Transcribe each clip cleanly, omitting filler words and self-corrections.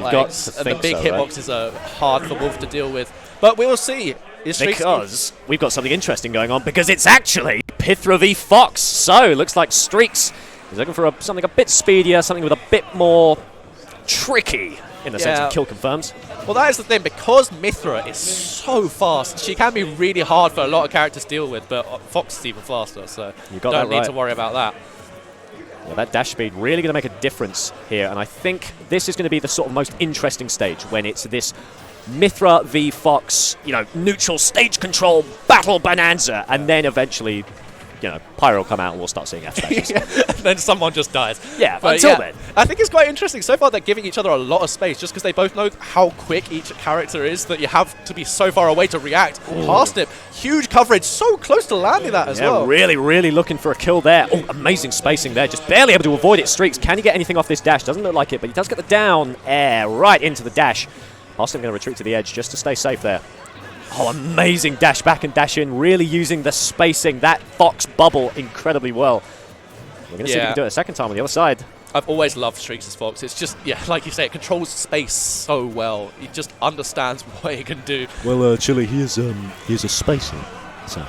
You've got to think the big so, hitboxes are hard for Wolf to deal with. But we will see. Because we've got something interesting going on, because it's actually Pythra v Fox. So, looks like Streakz is looking for something a bit speedier, something with a bit more tricky in the sense of kill confirms. Well, that is the thing, because Mythra is so fast, she can be really hard for a lot of characters to deal with, but Fox is even faster, so you don't need to worry about that. Yeah, that dash speed really going to make a difference here, and I think this is going to be the sort of most interesting stage when it's this Mythra v Fox, you know, neutral stage control battle bonanza, and then eventually, you know, Pyro will come out and we'll start seeing F smashes. And then someone just dies. Yeah, but until then. I think it's quite interesting. So far, they're giving each other a lot of space just because they both know how quick each character is that you have to be so far away to react. Parsnip, huge coverage, so close to landing that as well. Really, really looking for a kill there. Oh, amazing spacing there. Just barely able to avoid it. Streakz, can he get anything off this dash? Doesn't look like it, but he does get the down air right into the dash. Parsnip going to retreat to the edge just to stay safe there. Oh, amazing dash back and dash in, really using the spacing, that Fox bubble incredibly well. We're going to see if he can do it a second time on the other side. I've always loved Streakz' Fox. It's just, like you say, it controls space so well. He just understands what he can do. Well, Chili, he is a spacer. So.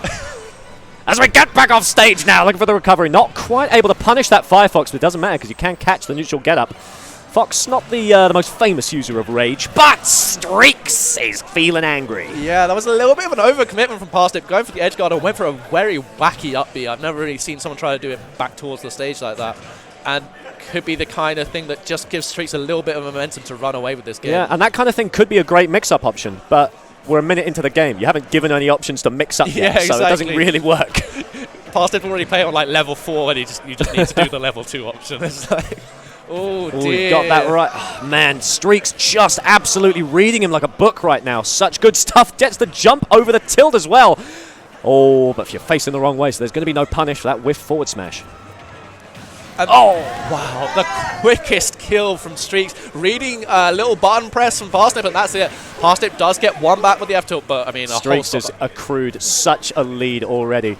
As we get back off stage now, looking for the recovery. Not quite able to punish that Firefox, but it doesn't matter because you can catch the neutral get-up. Fox, not the most famous user of Rage, but Streakz is feeling angry. Yeah, that was a little bit of an overcommitment from Parsnip, going for the edge guard and went for a very wacky up B. I've never really seen someone try to do it back towards the stage like that. And could be the kind of thing that just gives Streakz a little bit of momentum to run away with this game. Yeah, and that kind of thing could be a great mix-up option, but we're a minute into the game. You haven't given any options to mix up yet, so it doesn't really work. Parsnip already played on like level 4 and you just need to do the level 2 option. It's like, oh dear. You got that right. Oh, man, Streakz just absolutely reading him like a book right now. Such good stuff. Gets the jump over the tilt as well. Oh, but if you're facing the wrong way, so there's going to be no punish for that whiff forward smash. And wow, the quickest kill from Streakz. Reading a little button press from Parsnip, and that's it. Parsnip does get one back with the F tilt, but I mean, Streakz has accrued such a lead already.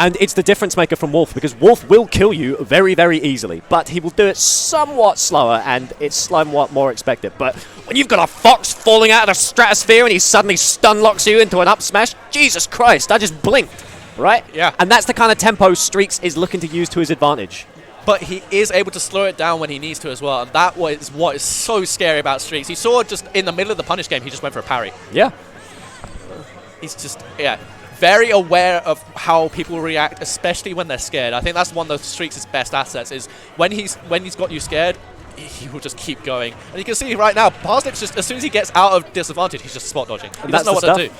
And it's the difference maker from Wolf, because Wolf will kill you very, very easily, but he will do it somewhat slower, and it's somewhat more expected. But when you've got a Fox falling out of the stratosphere and he suddenly stun locks you into an up smash, Jesus Christ, I just blinked, right? Yeah. And that's the kind of tempo Streakz is looking to use to his advantage. But he is able to slow it down when he needs to as well, and that was what is so scary about Streakz. He saw just in the middle of the punish game, he just went for a parry. Yeah. He's just, very aware of how people react, especially when they're scared. I think that's one of Streakz' best assets, is when he's got you scared, he will just keep going. And you can see right now, Parsnip's just, as soon as he gets out of disadvantage, he's just spot dodging. He doesn't know what to do.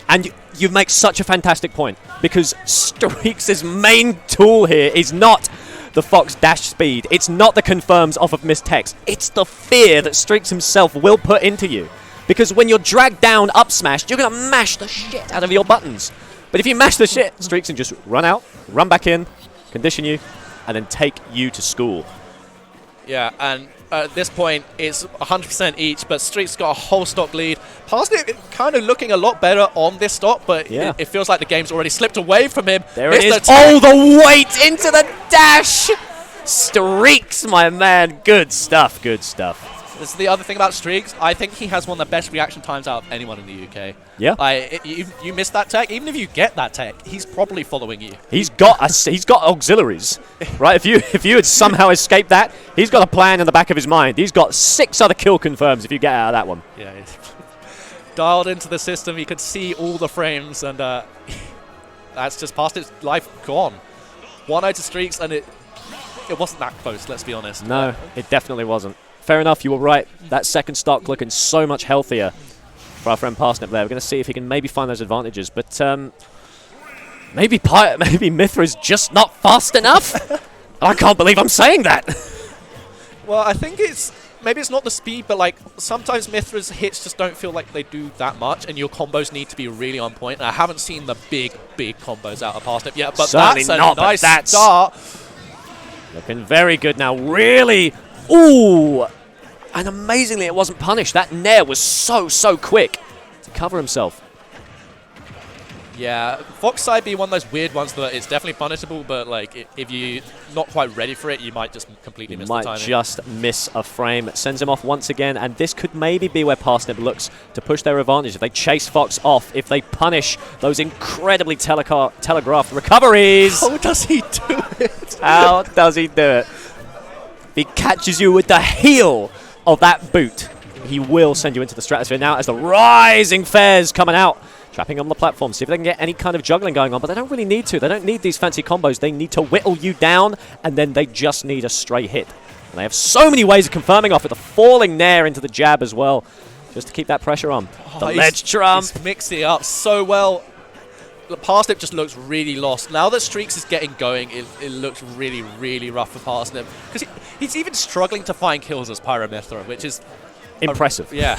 And you make such a fantastic point, because Streakz' main tool here is not the Fox dash speed. It's not the confirms off of missed text. It's the fear that Streakz himself will put into you. Because when you're dragged down up smashed, you're going to mash the shit out of your buttons. But if you mash the shit, Streakz can just run out, run back in, condition you, and then take you to school. Yeah, and at this point, it's 100% each, but Streakz got a whole stock lead. Parsnip kind of looking a lot better on this stock, but it feels like the game's already slipped away from him. There it is. Oh, the weight into the dash! Streakz, my man. Good stuff, good stuff. This is the other thing about Streakz. I think he has one of the best reaction times out of anyone in the UK. Yeah. You miss that tech, even if you get that tech, he's probably following you. He's got auxiliaries, right? If you had somehow escaped that, he's got a plan in the back of his mind. He's got 6 other kill confirms if you get out of that one. Yeah. Dialed into the system, he could see all the frames, and that's just past his life gone. 1-0 to Streakz, and it wasn't that close, let's be honest. No, it definitely wasn't. Fair enough, you were right. That second stock looking so much healthier for our friend Parsnip there. We're going to see if he can maybe find those advantages. But maybe Mythra's just not fast enough. I can't believe I'm saying that. Well, I think maybe it's not the speed, but like sometimes Mythra's hits just don't feel like they do that much, and your combos need to be really on point. And I haven't seen the big combos out of Parsnip yet, but certainly that's not, a nice but start. Looking very good now. Really. Ooh. And amazingly, it wasn't punished. That nair was so quick to cover himself. Yeah, Fox side be one of those weird ones that it's definitely punishable, but like if you're not quite ready for it, you might just completely miss the timing. Might just miss a frame. It sends him off once again, and this could maybe be where Parsnip looks to push their advantage. If they chase Fox off, if they punish those incredibly telegraphed recoveries. How does he do it? How does he do it? If he catches you with the heel of that boot, he will send you into the stratosphere now as the rising fares coming out. Trapping on the platform, see if they can get any kind of juggling going on, but they don't really need to. They don't need these fancy combos. They need to whittle you down, and then they just need a straight hit. And they have so many ways of confirming off it. The falling nair into the jab as well, just to keep that pressure on. The ledge trump. He's mixing it up so well. The Parsnip just looks really lost. Now that Streakz is getting going, it looks really, really rough for Parsnip. Because he's even struggling to find kills as Pyramithra, which is impressive. Yeah.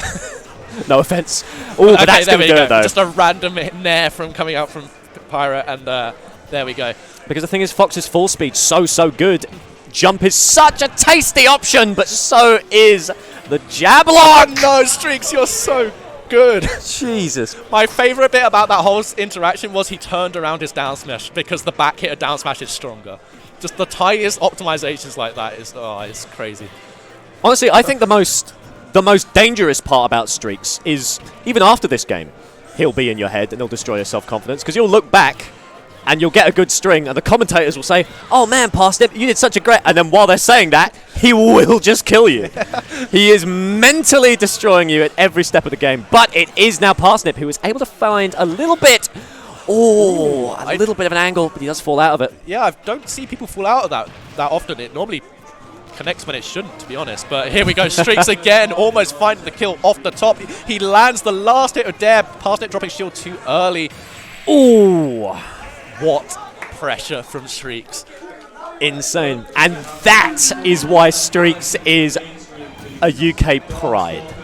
No offense. Oh, but that's going to do it, though. Just a random nair from coming out from Pyra, and there we go. Because the thing is, Fox's full speed so good. Jump is such a tasty option, but so is the jab lock. Oh no, Streakz, you're so good. Jesus. My favorite bit about that whole interaction was he turned around his down smash because the back hit of down smash is stronger. Just the tiniest optimizations like that is, it's crazy. Honestly, I think the most dangerous part about Streakz is, even after this game, he'll be in your head and he'll destroy your self-confidence, because you'll look back and you'll get a good string and the commentators will say, oh man, Parsnip, you did such a great... And then while they're saying that, he will just kill you. He is mentally destroying you at every step of the game. But it is now Parsnip who is able to find a little bit... a little bit of an angle, but he does fall out of it. Yeah, I don't see people fall out of that often. It normally connects when it shouldn't, to be honest. But here we go, Streakz again, almost finding the kill off the top. He lands the last hit of dare. Parsnip dropping shield too early. Ooh. What pressure from Streakz. Insane. And that is why Streakz is a UK pride.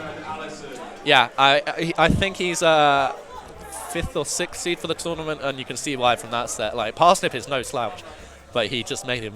Yeah, I think he's 5th or 6th seed for the tournament, and you can see why from that set. Like, Parsnip is no slouch, but he just made him